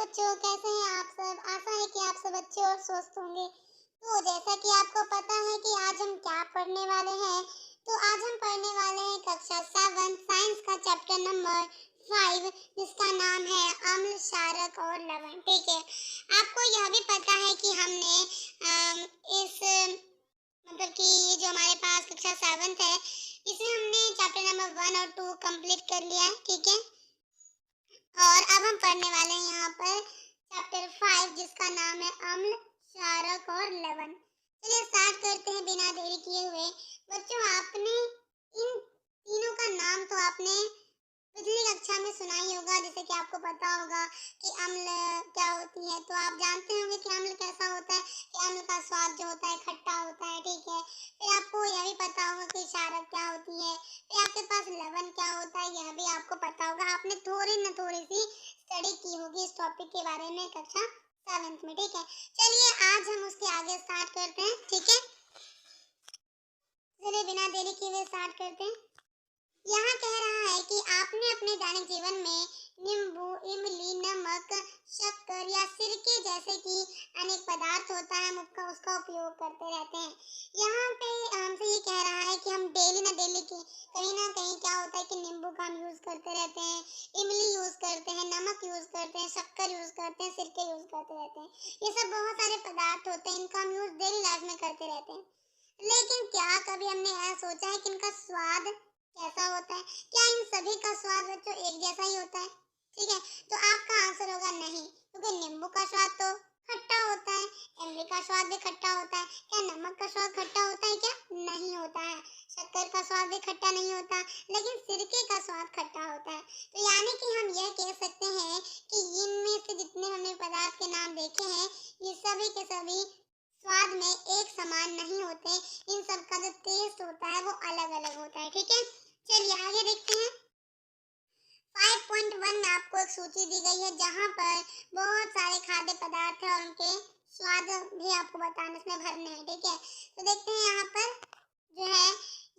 बच्चों, कैसे हैं आप सब? आशा है कि आप सब अच्छे और स्वस्थ होंगे। तो जैसा कि आपको पता है कि आज हम क्या पढ़ने वाले हैं, तो आज हम पढ़ने वाले हैं कक्षा 7 साइंस का चैप्टर नंबर 5, जिसका नाम है अम्ल, क्षारक और लवण। ठीक है, आपको यह भी पता है कि हमने इस मतलब कि ये जो हमारे पास कक्षा 7 है, इसमें हमने चैप्टर नंबर 1 और 2 कंप्लीट कर लिया है। ठीक है, और अब हम पढ़ने वाले हैं यहाँ पर चैप्टर 5, जिसका नाम है अम्ल, क्षारक और लवण। चलिए स्टार्ट करते हैं बिना देरी किए हुए। बच्चों, आपने इन तीनों का नाम तो आपने पिछली कक्षा में सुना ही होगा, जैसे कि आपको पता होगा कि अम्ल क्या होती है। तो आप जानते होंगे कि अम्ल कैसा होता है, कि अम्ल का स्वाद जो होता है खट्टा होता है। ठीक है, फिर आपको यह भी पता होगा कि क्षारक क्या होती है, फिर आपके पास लवण क्या होता है, यह भी आपको पता होगा। आपने थोड़ी न थोड़ी सी स्टडी की होगी इस टॉपिक के बारे में कक्षा 7 में। ठीक है, चलिए आज हम उसके आगे स्टार्ट करते हैं। ठीक है, चलिए बिना देरी किए हुए स्टार्ट करते हैं। यहाँ कह रहा है कि आपने अपने दैनिक जीवन में नींबू, इमली, नमक, शक्कर या सिरके जैसे कि अनेक पदार्थ होता है, हम उसका उपयोग करते रहते हैं। यहाँ पे हमसे ये कह रहा है कि हम डेली कहीं ना कहीं क्या होता है कि नींबू का हम यूज करते रहते हैं, इमली यूज करते हैं, नमक यूज करते हैं, शक्कर यूज करते हैं, सिरके यूज करते रहते हैं। ये सब बहुत सारे पदार्थ होते हैं, इनका हम यूज डेली लाइफ में करते रहते हैं। लेकिन क्या कभी हमने यह सोचा है कि इनका स्वाद कैसा होता है? क्या इन सभी का स्वाद बच्चों एक जैसा ही होता है? ठीक है, तो आपका आंसर होगा नहीं, क्योंकि नींबू का स्वाद तो खट्टा होता है, इमली का स्वाद भी खट्टा होता है। क्या नमक का स्वाद खट्टा होता है? क्या नहीं होता है। शक्कर का स्वाद भी खट्टा नहीं होता, लेकिन सिरके का स्वाद खट्टा होता है। तो यानी कि हम यह कह सकते हैं कि इनमें से जितने हमने पदार्थ के नाम देखे हैं, ये सभी के सभी स्वाद में एक समान नहीं होते। इन सब का जो टेस्ट होता है वो अलग अलग होता है। ठीक है, चलिए आगे देखते हैं। 5.1 में आपको एक सूची दी गई है, जहाँ पर बहुत सारे खाद्य पदार्थ है और उनके स्वाद भी आपको बताने इसमें भरने हैं। ठीक है, तो देखते हैं यहाँ पर जो है,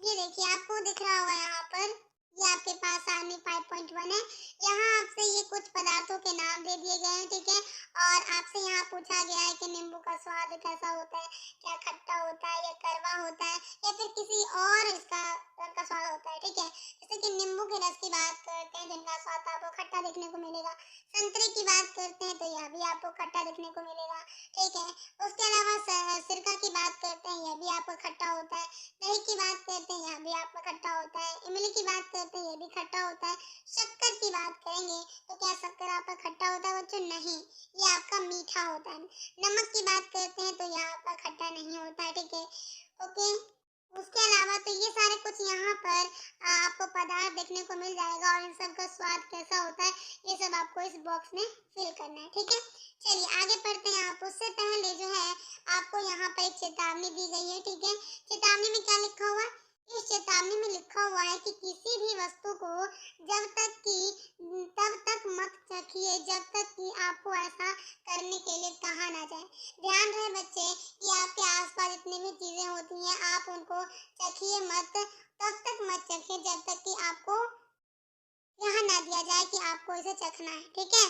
ये देखिए आपको दिख रहा होगा यहाँ पर, ये आपके पास सामने 5.1 है। यहाँ आपसे ये कुछ पदार्थों के नाम दे दिए गए हैं। ठीक है, और आपसे यहाँ पूछा गया है कि नींबू का स्वाद कैसा होता है, क्या खट्टा होता है या कड़वा होता है या फिर किसी और इसका का स्वाद होता है। ठीक है, जैसे कि नींबू के रस की बात करते हैं, जिनका स्वाद आपको खट्टा देखने को मिलेगा। संतरे की बात करते हैं तो यह भी आपको खट्टा देखने को मिलेगा। ठीक है, उसके अलावा सिरका की बात करते हैं, यह भी आपको खट्टा होता है। दही की बात करते हैं, यह भी आपका खट्टा होता है। इमली की बात करते हैं, यह भी खट्टा होता है। शक्कर की बात करेंगे तो क्या शक्कर आपका खट्टा होता है बच्चों? नहीं, ये आपका मीठा होता है। नमक की बात करते हैं तो यह आपका खट्टा नहीं होता है। ठीक है, ओके। उसके अलावा तो ये सारे कुछ यहाँ पर आपको पदार्थ देखने को मिल जाएगा, और इन सब का स्वाद कैसा होता है ये सब आपको इस बॉक्स में फिल करना है। ठीक है, चलिए आगे पढ़ते हैं। आप उससे पहले जो है आपको यहाँ पर एक चेतावनी दी गई है। ठीक है, चेतावनी में क्या लिखा हुआ है? इस चेतावनी में लिखा हुआ है कि किसी भी वस्तु को तब तक मत चखिए जब तक कि आपको ऐसा करने के लिए कहा ना जाए। ध्यान रहे बच्चे कि आपके आसपास जितनी भी चीजें होती हैं, आप उनको चखिए मत, तब तक मत चखिए जब तक कि आपको यहाँ ना दिया जाए कि आपको इसे चखना है। ठीक है,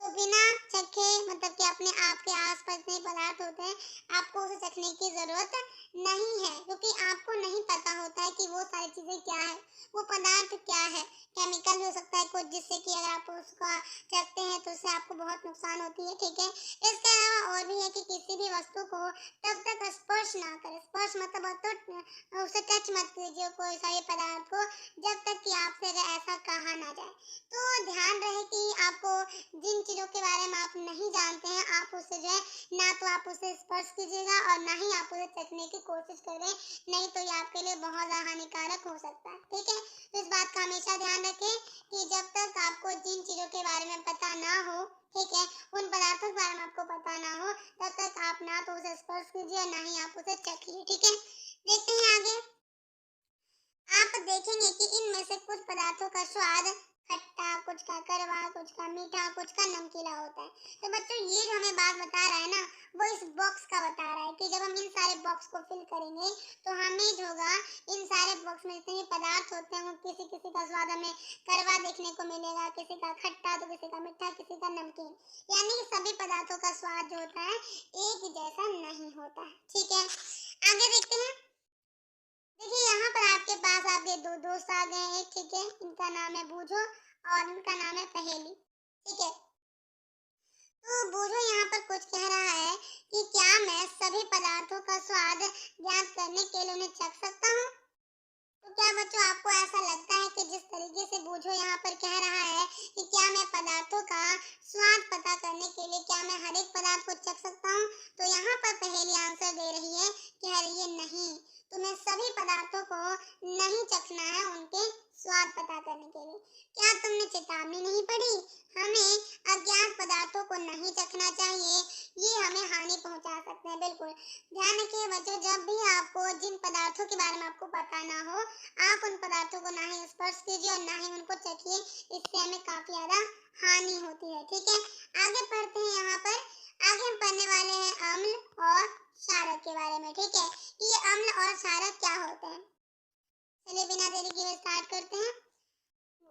तो बिना चखे मतलब कि अपने आप के आसपास जितने पदार्थ होते हैं, आपको उसे चखने की जरूरत नहीं है, क्योंकि आपको नहीं पता होता है कि वो सारी चीजें क्या है, वो पदार्थ क्या है। केमिकल भी हो सकता है कुछ, जिससे कि अगर आप उसका चखते हैं तो उससे आपको बहुत नुकसान होती है। ठीक है, इसके अलावा और भी है कि किसी भी वस्तु को तब तक स्पर्श ना करें। स्पर्श मतलब तो उसे टच मत कीजिए कोई सारे पदार्थ को, जब तक कि आपसे अगर ऐसा कहा ना जाए। तो ध्यान रहे कि आपको जिन चीजों के बारे में आप नहीं जानते हैं, आप उससे जो है ना तो आप उसे स्पर्श कीजिएगा और ना ही आप उसे चखने की कोशिश करें, नहीं तो ये आपके लिए बहुत ज्यादा हानिकारक हो सकता है। ठीक है, तो इस बात का हमेशा ध्यान रखें कि जब तक आपको जिन चीजों के बारे में पता ना हो, ठीक है, उन पदार्थों के बारे में आपको पता ना हो, तब तक आप ना तो उसे स्पर्श कीजिए ना ही आप उसे चखिए। ठीक है, देखते हैं आगे। आप देखेंगे कि इनमें से कुछ पदार्थों का स्वाद खट्टा, कुछ का कड़वा, कुछ का मीठा, कुछ का नमकीला होता है। तो बच्चों ये जो हमें बात बता रहा है ना, वो इस बॉक्स का बता रहा है कि जब हम इन सारे बॉक्स को फिल करेंगे तो हमें जो होगा इन सारे बॉक्स में जितने भी पदार्थ होते हैं वो किसी किसी का स्वाद हमें कड़वा देखने को मिलेगा, किसी का खट्टा तो किसी का मीठा, किसी का नमकीन। यानी कि सभी पदार्थों का स्वाद जो होता है एक जैसा नहीं होता है। ठीक है, आगे देखते हैं। देखिए यहाँ पर आपके पास आपके दो दोस्त आ गए हैं, ठीक है। इनका नाम है बूझो और इनका नाम है पहेली, ठीक है। तो बूझो यहाँ पर कुछ कह रहा है कि क्या मैं सभी पदार्थों का स्वाद ज्ञात करने के लिए उन्हें चख सकता हूँ। तो क्या बच्चों आपको ऐसा लगता है कि जिस तरीके से बूझो यहाँ पर कह रहा है कि क्या मैं पदार्थों का स्वाद पता करने के लिए क्या मैं हर एक पदार्थ को चख सकता हूँ, तो यहाँ पर पहेली आंसर दे रही है कि अरे ये नहीं, तुम्हें सभी पदार्थों को नहीं चखना है उनके स्वाद पता करने के लिए। क्या तुमने चेतावनी नहीं पढ़ी? हमें अज्ञात पदार्थों को नहीं चखना चाहिए, ये हमें हानि पहुंचा सकते हैं। बिल्कुल ध्यान रखिए बच्चों, जब भी आपको जिन पदार्थों के बारे में आपको पता ना हो, आप उन पदार्थों को ना ही स्पर्श कीजिए और ना ही उनको चखिए, इससे हमें काफी ज्यादा हानि होती है। ठीक है, आगे पढ़ते हैं। यहाँ पर आगे हम पढ़ने वाले हैं अम्ल और क्षारक के बारे में। ठीक है, कि ये अम्ल और क्षारक क्या होते हैं। चलिए बिना देरी किए स्टार्ट करते हैं।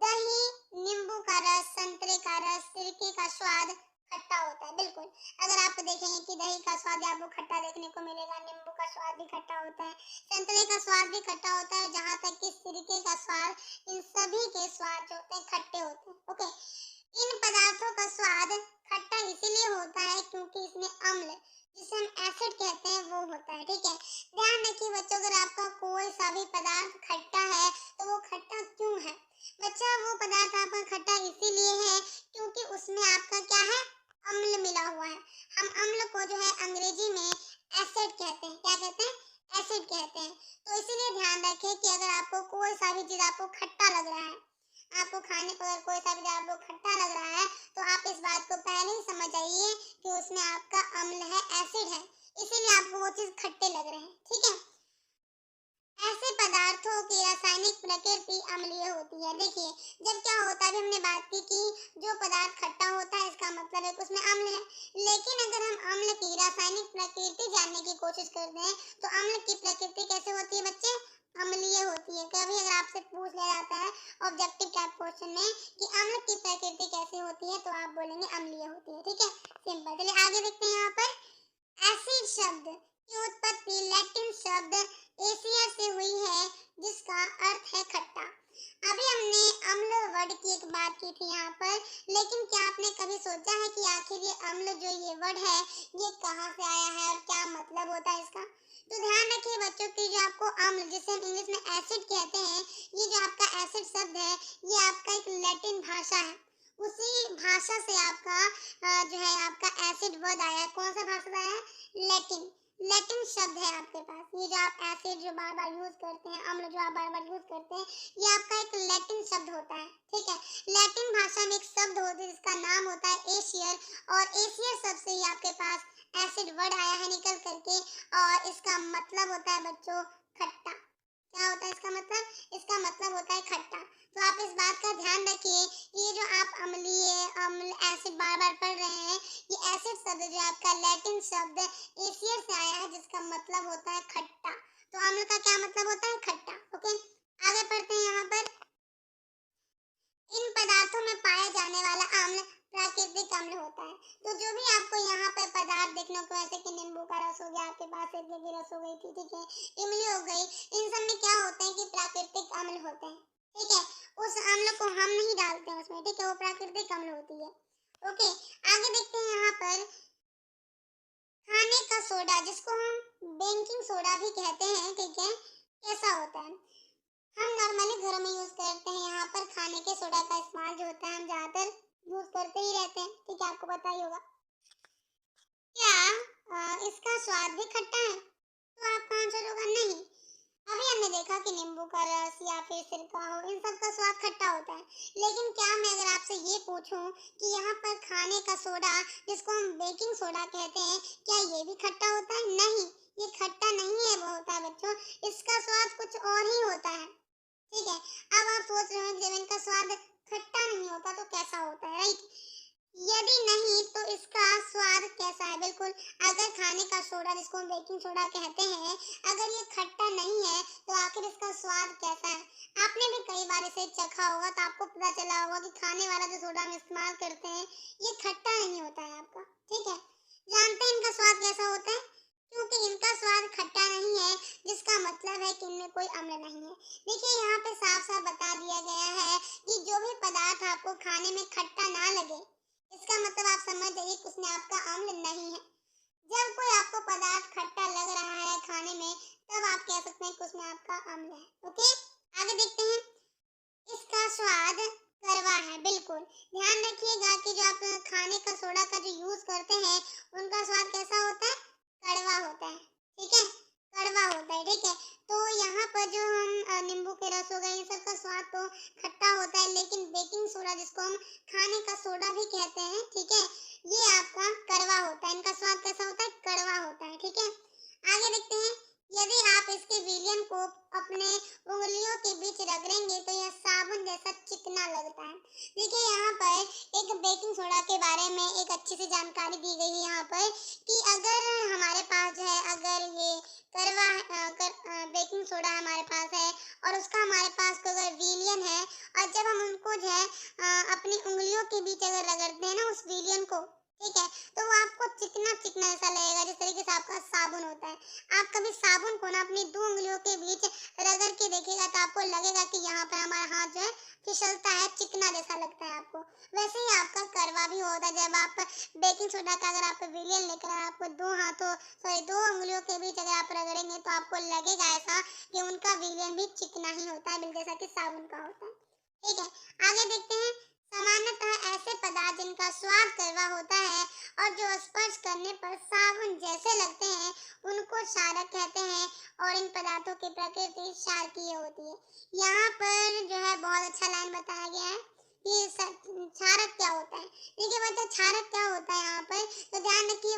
दही, नींबू का रस, संतरे का रस, सिरके का स्वाद खट्टा होता है। बिल्कुल, अगर आप देखेंगे कि दही का स्वाद आपको खट्टा देखने को मिलेगा, नींबू का स्वाद भी खट्टा होता है, संतरे का स्वाद भी खट्टा होता है, जहाँ तक कि सिरके का स्वाद, इन सभी के स्वाद जो होते हैं खट्टे होते हैं। ओके, इन पदार्थों का स्वाद खट्टा इसीलिए होता है क्योंकि इसमें अम्ल, जिसे हम एसिड कहते हैं, वो होता है। ठीक है, ध्यान रखिए बच्चों, अगर आपका कोई सा भी पदार्थ खट्टा है तो वो खट्टा क्यों है? बच्चा वो पदार्थ आपका खट्टा इसीलिए है क्योंकि उसमें आपका क्या है, अम्ल मिला हुआ है। हम अम्ल को जो है अंग्रेजी में एसिड कहते हैं। क्या कहते हैं? एसिड कहते हैं। तो इसीलिए ध्यान रखें कि अगर आपको कोई सा भी चीज आपको खट्टा लग रहा है, आपको खाने पर अगर कोई सा भी आपको खट्टा लग रहा है, तो आप इस बात को पहले ही समझ जाइए कि उसमें आपका अम्ल है, एसिड है, इसीलिए आपको वो चीज खट्टे लग रहे हैं। ठीक है, ऐसे पदार्थों की रासायनिक प्रकृति अम्लीय होती है। देखिए, जब क्या होता है, हमने बात की कि जो पदार्थ खट्टा होता है इसका मतलब है कि उसमें अम्ल है। लेकिन अगर हम अम्ल की रासायनिक प्रकृति जानने की कोशिश करते हैं तो अम्ल की प्रकृति कैसे होती है बच्चे? अम्लीय होती है। कभी अगर आपसे पूछ लिया जाता है ऑब्जेक्टिव टाइप क्वेश्चन में कि अम्ल की प्रकृति कैसे होती है, तो आप बोलेंगे अम्लीय होती है। ठीक है, सिंपल। चलिए आगे देखते हैं। यहाँ पर एसिड शब्द की उत्पत्ति लैटिन शब्द एसिया से हुई है, जिसका अर्थ है खट्टा। अभी हमने अम्ल वर्ड की एक बात की थी यहाँ पर, लेकिन क्या आपने कभी सोचा है कि आखिर ये अम्ल जो ये वर्ड है ये कहाँ से आया है और क्या मतलब होता है इसका? तो ध्यान रखिए बच्चों की जो आपको अम्ल, जिसे हम इंग्लिश में एसिड कहते हैं, ये जो आपका एसिड शब्द है ये आपका एक लैटिन भाषा है। उसी भाषा से आपका जो है आपका एसिड वर्ड आया है। कौन सा भाषा आया है? लैटिन। लैटिन शब्द है आपके पास। ये जो आप एसिड जो बार बार यूज करते हैं, अम्ल जो आप बार बार यूज करते हैं, ये आपका एक लैटिन शब्द होता है। ठीक है, लैटिन भाषा में एक शब्द होता है जिसका नाम होता है एशियर, और एशियर शब्द से ही आपके पास एसिड वर्ड आया है निकल करके, और इसका मतलब होता है बच्चों खट्टा। क्या होता है इसका मतलब? इसका मतलब होता है खट्टा। तो आप इस बात का ध्यान रखिए, ये जो आप अम्लीय, अम्ल, एसिड बार बार पढ़ रहे हैं, ये एसिड शब्द जो आपका लैटिन शब्द एसियर से आया है, जिसका मतलब होता है खट्टा। तो अम्ल का क्या मतलब होता है? खट्टा। ओके, आगे पढ़ते हैं। यहाँ पर इन पदार्थों में पाया जाने वाला अम्ल प्राकृतिक अम्ल होता है। तो जो भी आपको यहाँ पे पदार्थ देखने को, ऐसे कि नींबू का रस हो गया, आपके पास सिरके की रस हो गई थी, ठीक है, इमली हो गई, इन सब में क्या होते हैं कि प्राकृतिक अम्ल होते हैं। ठीक है, उस अम्ल को हम नहीं डालते हैं उसमें, ठीक है, वो प्राकृतिक अम्ल होती है। ओके, आगे देखते हैं। यहाँ पर खाने का सोडा, जिसको हम बेकिंग सोडा भी कहते हैं, ठीक है, कैसा होता है? हम नॉर्मली घरों में यूज करते हैं। यहाँ पर खाने के सोडा का इस्तेमाल जो होता है हम ज्यादातर यूज करते ही रहते हैं। ठीक है, आपको पता ही होगा। क्या इसका स्वाद भी खट्टा है? तो आपका आंसर होगा नहीं। अभी हमने देखा कि नींबू का रस या फिर सिरका हो, इन सब का स्वाद खट्टा होता है। लेकिन क्या मैं अगर आपसे ये पूछूं कि यहाँ पर खाने का सोडा, जिसको हम बेकिंग सोडा कहते हैं, क्या ये भी खट्टा होता है? नहीं, ये खट्टा नहीं है, वो होता है बच्चों, इसका स्वाद कुछ और ही होता है। ठीक है, अब आप सोच रहे हो कि जब इनका स्वाद खट्टा नहीं होता तो कैसा होता है, राइट? यदि नहीं तो इसका स्वाद कैसा है? बिल्कुल, अगर खाने का सोडा जिसको हम बेकिंग सोडा कहते हैं, अगर ये खट्टा नहीं है तो आखिर इसका स्वाद कैसा है? आपने भी कई बार इसे चखा होगा तो आपको पता चला होगा कि खाने वाला जो सोडा हम इस्तेमाल करते हैं ये खट्टा नहीं होता है आपका, ठीक है? जानते हैं इनका स्वाद कैसा होता है? क्योंकि इनका स्वाद खट्टा नहीं है, जिसका मतलब है कि इनमें कोई अम्ल नहीं है। देखिए यहाँ पे साफ साफ बता दिया गया है कि जो भी पदार्थ आपको खाने में खट्टा ना लगे, इसका मतलब आप समझ जाइए कि उसमें आपका अम्ल नहीं है। जब कोई आपको पदार्थ खट्टा लग रहा है खाने में, तब आप कह सकते हैं कि उसमें आपका अम्ल है। ओके, आगे देखते हैं। इसका स्वाद कड़वा है, बिल्कुल। ध्यान रखिएगा कि जो आप खाने का सोडा का जो यूज करते हैं, उनका स्वाद कैसा होता है? कड़वा होता है, ठीक है? कड़वा होता है, ठीक है? तो यहाँ पर जो हम नींबू के रस हो गए, इन सब का स्वाद तो खट्टा होता है, लेकिन बेकिंग सोडा जिसको हम खाने का सोडा भी कहते हैं, ठीक है, ये आपका कड़वा होता है। इनका स्वाद कैसा होता है? कड़वा होता है, ठीक है? आगे देखते हैं। यदि आप इसके विलयन को अपने उंगलियों के बीच रगड़ेंगे तो यह साबुन जैसा चिकना लगता है। देखिए यहाँ पर एक बेकिंग सोडा के बारे में एक अच्छी सी जानकारी दी गई है यहाँ पर कि अगर हमारे पास जो है, अगर ये बेकिंग सोडा हमारे पास है और उसका हमारे पास कोई अगर विलयन है, और जब हम उनको जो है अपनी उंगलियों के बीच अगर रगड़ते हैं ना उस विलयन को, ठीक है, तो वो आपको चिकना चिकना ऐसा लगेगा, जिस तरीके से आपका साबुन होता है। आप कभी साबुन को ना अपनी दो उंगलियों के बीच रगड़ के देखिएगा तो आपको लगेगा कि यहाँ पर हमारा हाथ जो है फिसलता है, चिकना जैसा लगता है आपको। वैसे ही आपका कड़वा भी होता है। जब आप बेकिंग सोडा का अगर आप विलयन लेकर आपको दो उंगलियों के बीच अगर आप रगड़ेंगे तो आपको लगेगा ऐसा कि उनका विलयन भी चिकना ही होता है, बिल्कुल जैसा कि साबुन का होता है, ठीक है? आगे देखते हैं। सामान्यतः ऐसे पदार्थ जिनका स्वाद कड़वा होता है और जो स्पर्श करने पर साबुन जैसे लगते हैं, उनको क्षारक कहते हैं, और इन पदार्थों की प्रकृति क्षारकीय होती है। यहाँ पर जो है बहुत अच्छा लाइन बताया गया है कि क्षारक क्या होता है। देखिए बच्चा, क्षारक क्या होता है यहाँ पर, तो ध्यान रखिए,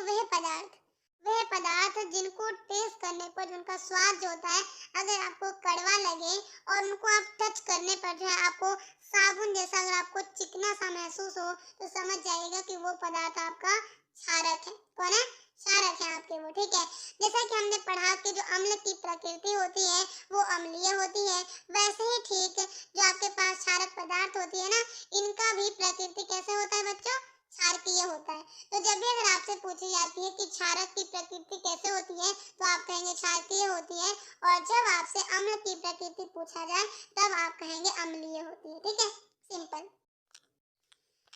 वह पदार्थ जिनको टेस्ट करने पर जिनका स्वाद जो होता है, अगर आपको कड़वा लगे और उनको आप टच करने पर जो है आपको साबुन जैसा अगर आपको चिकना सा महसूस हो, तो समझ जाइएगा कि वो पदार्थ आपका क्षारक है। कौन है? क्षारक है आपके वो, ठीक है? जैसा कि हमने पढ़ा कि जो अम्ल की प्रकृति होती है वो अम्लीय होती है, वैसे ही ठीक जो आपके पास क्षारक पदार्थ होती है ना, इनका भी प्रकृति कैसे होता है बच्चों? क्षारकीय होता है। तो जब भी अगर आपसे पूछी जाती है कि क्षारक की प्रकृति कैसे होती है, तो आप कहेंगे क्षारकीय होती है, और जब आपसे अम्ल की प्रकृति पूछा जाए तब आप कहेंगे अम्लीय होती है, ठीक है? सिंपल।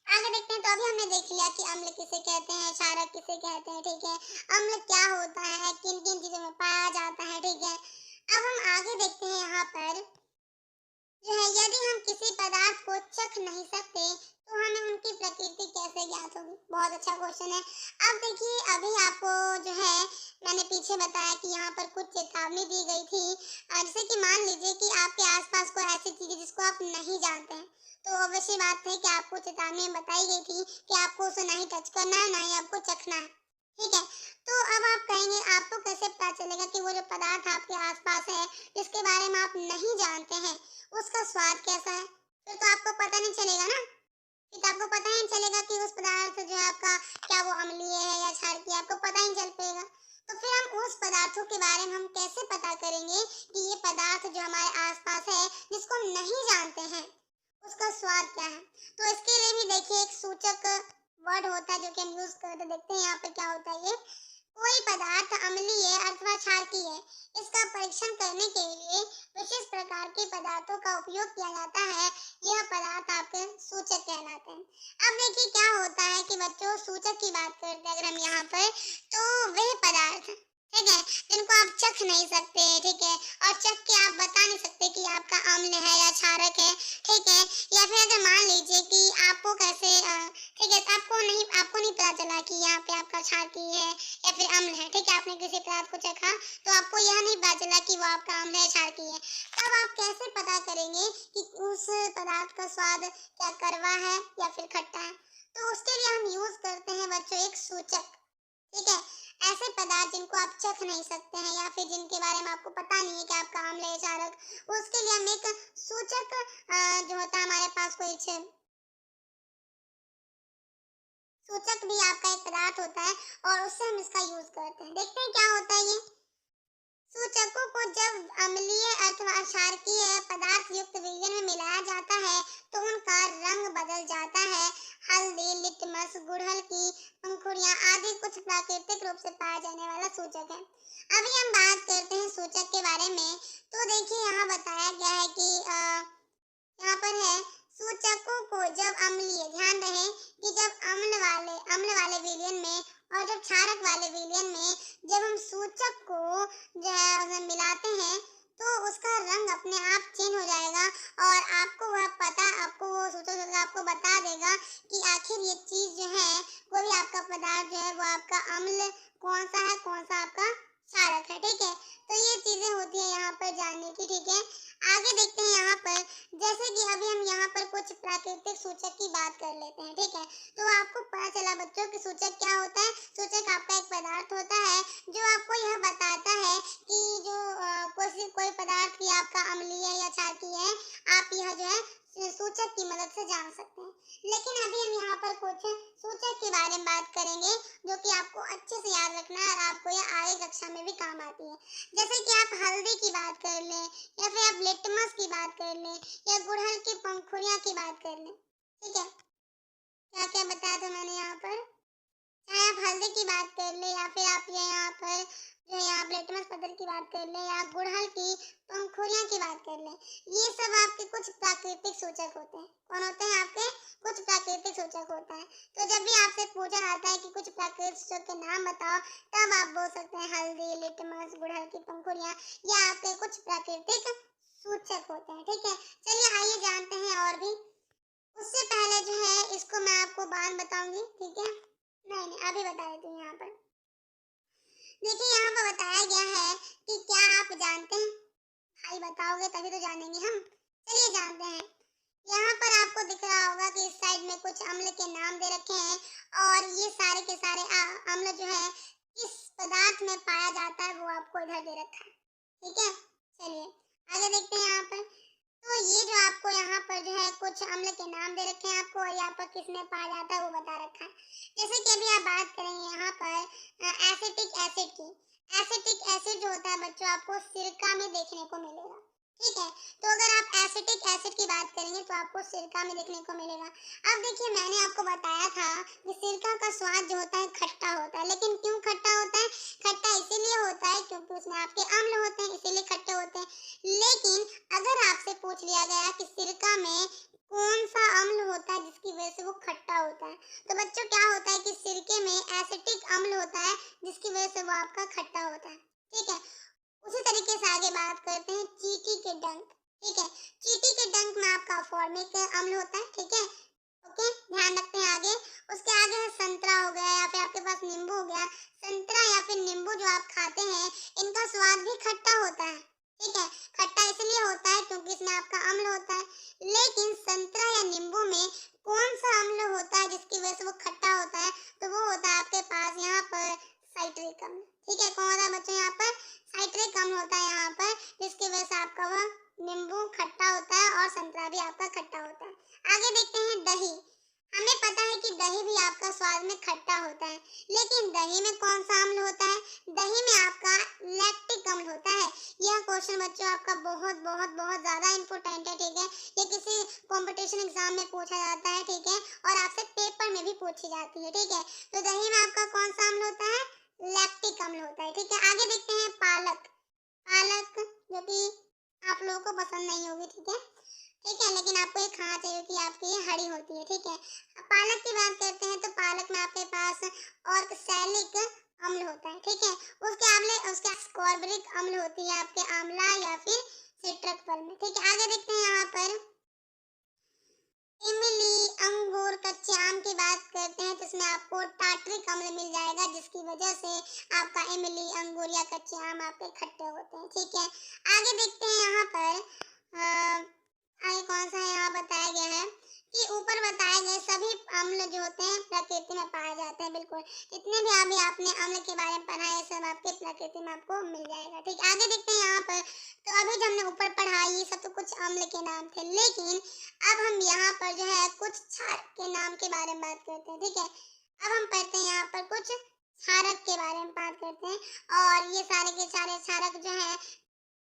आगे देखते हैं। तो अभी हमने देख लिया कि अम्ल किसे कहते हैं, क्षारक किसे कहते हैं, ठीक है? अम्ल क्या होता है, किन किन चीजों में पाया जाता है, ठीक है? अब हम आगे देखते हैं। यहाँ पर जो है, यदि हम किसी पदार्थ को चख नहीं सकते तो हमें उनकी प्रकृति कैसे ज्ञात होगी? बहुत अच्छा क्वेश्चन है। अब देखिए, अभी आपको जो है मैंने पीछे बताया कि यहाँ पर कुछ चेतावनी दी गई थी। जैसे कि मान लीजिए कि आपके आसपास कोई ऐसी चीज है जिसको आप नहीं जानते हैं, तो ऑब्वियसली बात है कि आपको चेतावनी में बताई गई थी कि आपको उसे नहीं टच करना है, ना ही आपको चखना है, ठीक है? तो अब आप कहेंगे आपको कैसे पता चलेगा कि वो जो पदार्थ आपके आसपास है जिसके बारे में आप नहीं जानते हैं, उसका स्वाद कैसा है? फिर तो आपको पता नहीं चलेगा ना। फिर तो आपको पता ही नहीं चलेगा कि उस पदार्थ जो है आपका, क्या वो अम्लीय है या क्षारकीय, आपको पता ही नहीं चल पाएगा। तो फिर हम उस पदार्थों के बारे में हम कैसे पता करेंगे कि ये पदार्थ जो हमारे आसपास है जिसको हम नहीं जानते हैं, उसका स्वाद क्या है? तो इसके लिए भी देखिए एक सूचक वर्ड होता है जो कि हम यूज करते, देखते हैं यहाँ पे क्या होता है। ये कोई पदार्थ अम्लीय अथवा क्षारकीय है, इसका परीक्षण करने के लिए विशेष प्रकार के पदार्थों का उपयोग किया जाता है। यह पदार्थ आपके सूचक कहलाते हैं। अब देखिए क्या होता है कि बच्चों, सूचक की बात करते हैं अगर हम यहाँ पर, तो वह पदार्थ, ठीक है, जिनको आप चख नहीं सकते, ठीक है, और चख के आप बता नहीं सकते कि आपका अम्ल है या क्षारक है, ठीक है? या फिर अगर मान लीजिए कि आपको कैसे ठीक है, आपको नहीं पता चला कि यहाँ पे आपका क्षारकीय है या फिर अम्ल है, ठीक है? आपने किसी पदार्थ को चखा तो आपको यह नहीं पता चला कि वो आपका अम्ल है, क्षारकीय है। तब आप कैसे पता करेंगे कि उस पदार्थ का स्वाद क्या कड़वा है या फिर खट्टा है? तो उसके लिए हम यूज करते हैं बच्चों एक सूचक, ठीक है? ऐसे पदार्थ जिनको आप चख नहीं सकते हैं या फिर जिनके बारे में आपको पता नहीं है कि आपका अम्ल है क्षारक, उसके लिए हम एक सूचक जो होता है हमारे पास कोई सूचक भी आपका एक पदार्थ होता है और उससे हम इसका यूज करते हैं। देखते हैं क्या होता है ये। सूचकों को जब अम्लीय अथवा क्षारकीय पदार्थ युक्त विलयन में मिलाया जाता है तो उनका रंग बदल जाता है। हल्दी, लिटमस, गुड़हल की पंखुड़ियां आदि कुछ प्राकृतिक रूप से पाया जाने वाला सूचक है। अभी हम बात करते हैं सूचक के बारे में। तो देखिए यहाँ बताया गया है कि यहाँ पर है सूचकों को जब अम्लीय, ध्यान रहे कि जब अम्ल वाले विलयन में और जब क्षारक वाले विलयन में जब हम सूचक को जो है उसमें मिलाते हैं तो उसका रंग अपने आप चेंज हो जाएगा और आपको वो सूचक आपको बता देगा कि आखिर ये चीज जो है, कोई भी आपका पदार्थ जो है वो आपका अम्ल कौन सा है, कौन सा आपका क्षारक है। ठीक है, तो ये चीजें होती है यहाँ पर जानने की। ठीक है, आगे देखते हैं यहाँ पर, जैसे कि अभी हम यहाँ पर कुछ प्राकृतिक सूचक की बात कर लेते हैं। ठीक है, तो आपको पता चला बच्चों कि सूचक क्या होता है। सूचक आपका एक पदार्थ होता है जो आपको यह बताता है कि जो कोई पदार्थ की आपका अम्लीय है या क्षारकीय है, आप यह जो है सूचक की मदद से जान सकते हैं। लेकिन अभी हम यहाँ पर कुछ सूचक के बारे में बात करेंगे जो कि आपको अच्छे से याद रखना है और आपको यह आगे कक्षा में भी काम आती है। जैसे कि आप हल्दी की बात कर लें या फिर आप लिटमस की बात कर लें या गुड़हल की पंखुड़ियां की बात कर लें। ठीक है, क्या क्या बताया था मैंने यहाँ पर। चाहे आप हल्दी की बात कर ले या फिर आप यहाँ पर जो है आप लिटमस पत्र की बात कर ले या गुड़हल की पंखुड़ियां की बात कर ले, ये सब आपके कुछ प्राकृतिक सूचक होते हैं। कौन होते हैं आपके? कुछ प्राकृतिक सूचक होता है। तो जब भी आपसे पूछा जाता है कि कुछ प्राकृतिक सूचक के नाम बताओ, तब आप बोल सकते हैं हल्दी, लिटमस, गुड़हल की पंखुड़ियां, ये आपके कुछ प्राकृतिक सूचक होते हैं। ठीक है, चलिए आइए जानते हैं और भी। उससे पहले जो है इसको मैं आपको बाद बताऊंगी। ठीक है, नहीं अभी बता देती हूँ। यहाँ पर देखिए, यहाँ पर बताया गया है कि क्या आप जानते हैं, भाई बताओगे तभी तो जानेंगे हम। चलिए जानते हैं। यहाँ पर आपको दिख रहा होगा कि इस साइड में कुछ अम्ल के नाम दे रखे हैं और ये सारे के सारे अम्ल जो है किस पदार्थ में पाया जाता है वो आपको इधर दे रखा है। ठीक है, चलिए आगे देखते हैं। यहाँ पर तो ये जो आपको यहाँ पर जो है कुछ अम्ल के नाम दे रखे हैं आपको और यहाँ पर किसमें पाया जाता है वो बता रखा है। जैसे कि अभी आप बात करेंगे यहाँ पर एसिटिक एसिड की। एसिटिक एसिड जो होता है बच्चों आपको सिरका में देखने को मिलेगा। ठीक है, तो अगर आप एसिटिक एसिड की बात करेंगे तो आपको सिरका में देखने को मिलेगा। अब देखिए, मैंने आपको बताया था कि सिरका का स्वाद जो होता है खट्टा होता है, लेकिन क्यों खट्टा होता है? खट्टा इसीलिए होता है क्योंकि उसमें आपके अम्ल होते हैं, इसीलिए खट्टे होते हैं। लेकिन अगर आपसे पूछ लिया गया कि सिरका में कौन सा अम्ल होता है जिसकी वजह से वो खट्टा होता है, तो बच्चों क्या होता है कि सिरके में एसिटिक अम्ल होता है जिसकी वजह से वो आपका खट्टा होता है। ठीक है, उसी तरीके से आगे बात करते हैं चींटी के डंक। ठीक है, चींटी के डंक में आपका फॉर्मिक अम्ल होता है। ठीक है, ओके, ध्यान रखते हैं आगे। उसके आगे है संतरा हो गया या फिर आपके पास नींबू हो गया। संतरा या फिर नींबू जो आप खाते हैं, इनका स्वाद भी खट्टा होता है। ठीक है, खट्टा इसलिए होता है क्योंकि इसमें आपका अम्ल होता है। लेकिन संतरा या नींबू में कौन सा अम्ल होता है जिसकी वजह से वो खट्टा होता है? तो वो होता है आपके पास यहाँ पर साइट्रिक अम्ल। ठीक है, कौन होता है बच्चों? यहाँ पर साइट्रिक अम्ल होता है यहाँ पर, जिसकी वजह से आपका वह नींबू खट्टा होता है और संतरा भी आपका खट्टा होता है। आगे देखते हैं दही। हमें पता है कि दही भी आपका स्वाद में खट्टा होता है, लेकिन दही में कौन सा अम्ल होता है? दही में आपका लैक्टिक अम्ल होता है। यह क्वेश्चन बच्चों आपका बहुत बहुत बहुत ज्यादा इंपॉर्टेंट है। ठीक है, ये किसी कंपटीशन एग्जाम में पूछा जाता है। ठीक है, और आपसे पेपर में भी पूछी जाती है। ठीक है, तो दही में आपका कौन सा अम्ल होता है? लैक्टिक अम्ल होता है। ठीक है, आगे देखते हैं पालक। पालक जो कि आप लोगों को पसंद नहीं होगी। ठीक है, ठीक है, लेकिन आपको ये खाना चाहिए कि आपकी ये हरी होती है। ठीक है, पालक की बात करते हैं तो पालक में आपके पास ऑक्सैलिक अम्ल होता है। ठीक है, उसके स्कॉर्बिक अम्ल होती है आपके आंवला या फिर सिट्रक फल में। ठीक है, आगे देखते हैं। यहाँ पर इमली, अंगूर, कच्चे आम की बात करते हैं तो इसमें आपको टार्टरिक अम्ल मिल जाएगा, जिसकी वजह से आपका इमली, अंगूर या कच्चे आम आपके खट्टे होते हैं। ठीक है, आगे देखते हैं। यहाँ पर आगे कौन सा है यहाँ बताया गया है कि ऊपर बताए गए सभी अम्ल जो होते हैं प्रकृति में पाए जाते हैं। बिल्कुल, जितने भी अभी आपने अम्ल के बारे में पढ़ा है सब आपके प्रकृति में आपको मिल जाएगा। ठीक है, आगे देखते हैं यहाँ पर। तो अभी जो हमने ऊपर पढ़ा ये सब तो कुछ अम्ल के नाम थे, लेकिन अब हम यहाँ पर जो है कुछ क्षारक के नाम के बारे में बात करते हैं। ठीक है, अब हम पढ़ते हैं यहाँ पर कुछ क्षारक के बारे में बात करते हैं और ये सारे के सारे क्षारक जो है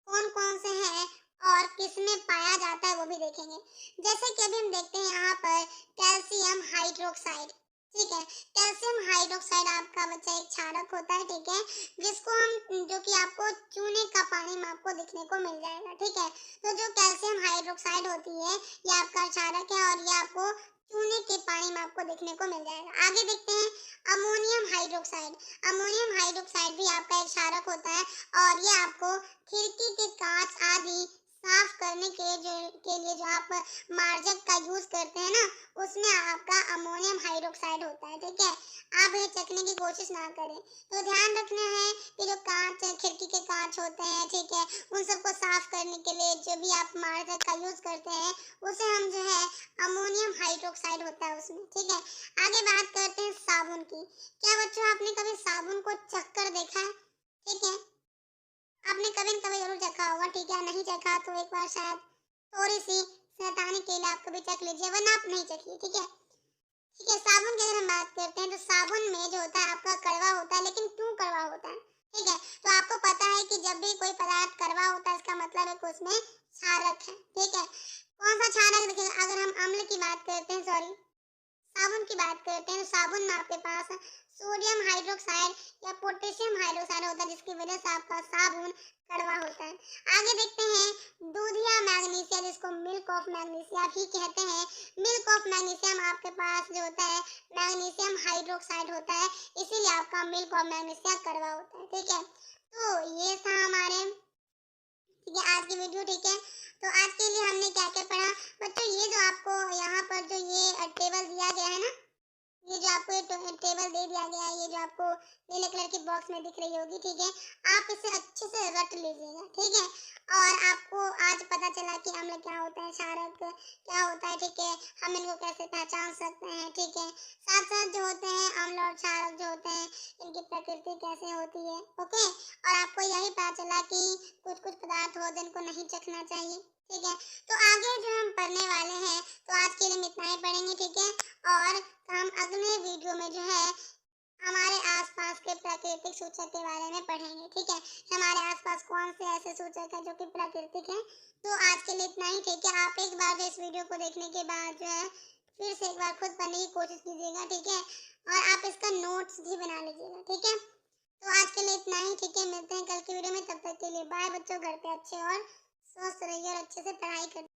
कौन-कौन से हैं और किसमें पाया जाता है वो भी देखेंगे। जैसे कि अभी हम देखते हैं यहाँ पर कैल्शियम हाइड्रोक्साइड, ठीक है? कैल्शियम हाइड्रोक्साइड आपका बच्चा एक क्षारक होता है, ठीक है? जिसको हम जो कि आपको चूने का पानी में आपको दिखने को मिल जाएगा, ठीक है? तो जो कैल्शियम हाइड्रोक्साइड होती है ये आपका क्षारक है और ये आपको चूने के पानी में आपको देखने को मिल जाएगा। आगे देखते हैं अमोनियम हाइड्रोक्साइड। अमोनियम हाइड्रोक्साइड भी आपका एक क्षारक होता है और ये आपको खिड़की के कांच आदि साफ करने के लिए जो आप मार्जक का यूज करते हैं ना उसमें आपका अमोनियम हाइड्रोक्साइड होता है। ठीक है, आप ये चखने की कोशिश ना करें। तो ध्यान रखना है कि जो कांच खिड़की के कांच होते हैं, ठीक है, उन सबको साफ करने के लिए जो भी आप मार्जक का यूज करते हैं उसे हम जो है अमोनियम हाइड्रोक्साइड होता है उसमें। ठीक है, आगे बात करते हैं साबुन की। क्या बच्चों आपने कभी साबुन को चख कर देखा है? ठीक है, आपने कभी न कभी जरूर चखा होगा। ठीक है, नहीं चखा तो एक बार शायद थोड़ी सी शैतानी के लिए आप कभी चख लीजिए, वरना आप नहीं चखिए। ठीक है, ठीक है, साबुन की अगर हम बात करते हैं तो साबुन में जो होता है आपका कड़वा होता है, लेकिन क्यों कड़वा होता है? ठीक है, तो आपको पता है कि जब भी कोई पदार्थ कड़वा होता है इसका मतलब है कि उसमें क्षारक है। ठीक है, कौन सा क्षारक? देखिए, अगर हम अम्ल की बात करते हैं, सॉरी साबुन की बात करते हैं तो साबुन में आपके पास सोडियम हाइड्रोक्साइड या पोटेशियम हाइड्रोक्साइड होता है जिसकी वजह से आपका साबुन कड़वा होता है। आगे देखते हैं दूधिया मैग्नीशिया जिसको मिल्क ऑफ मैग्नीशिया भी कहते हैं। मिल्क ऑफ मैग्नीशियम आपके पास जो होता है मैग्नीशियम हाइड्रोक्साइड होता है, इसीलिए आपका मिल्क ऑफ मैग्नीशिया कड़वा होता है। ठीक है, तो ये था हमारे, ठीक है, आज की वीडियो। ठीक है, तो आज के लिए हमने क्या क्या पढ़ा बच्चों? ये जो आपको यहाँ पर जो ये टेबल दिया गया है ना, ये जो आपको ये टेबल दे दिया गया है, ये जो आपको नीले कलर की बॉक्स में दिख रही होगी, ठीक है, आप इसे अच्छे से रट लीजिएगा। ठीक है, और आपको आज पता चला कि अम्ल क्या होता है, क्षारक क्या होता है। ठीक है, हम इनको कैसे पहचान सकते हैं। ठीक है, साथ साथ जो होते हैं अम्ल और क्षारक जो होते हैं इनकी प्रकृति कैसे होती है। ओके, और आपको यही पता चला कि कुछ कुछ पदार्थ हो जिनको नहीं चखना चाहिए। ठीक है, तो आगे जो हम पढ़ने वाले हैं तो आज के लिए हम इतना ही पढ़ेंगे। ठीक है, और हम अगले वीडियो में जो है हमारे आसपास के प्राकृतिक सूचक के बारे में पढ़ेंगे। ठीक है, हमारे आसपास कौन से ऐसे सूचक है जो कि प्राकृतिक है। तो आज के लिए इतना ही। ठीक है, आप एक बार जो इस वीडियो को देखने के बाद जो है फिर से एक बार खुद पढ़ने की कोशिश कीजिएगा। ठीक है, और आप इसका नोट्स भी बना लीजिएगा। ठीक है, तो आज के लिए इतना ही। ठीक है, मिलते हैं कल की वीडियो में, तब तक के लिए बाय बच्चों। घर पे अच्छे और स्वस्थ रहिए और अच्छे से पढ़ाई करिए।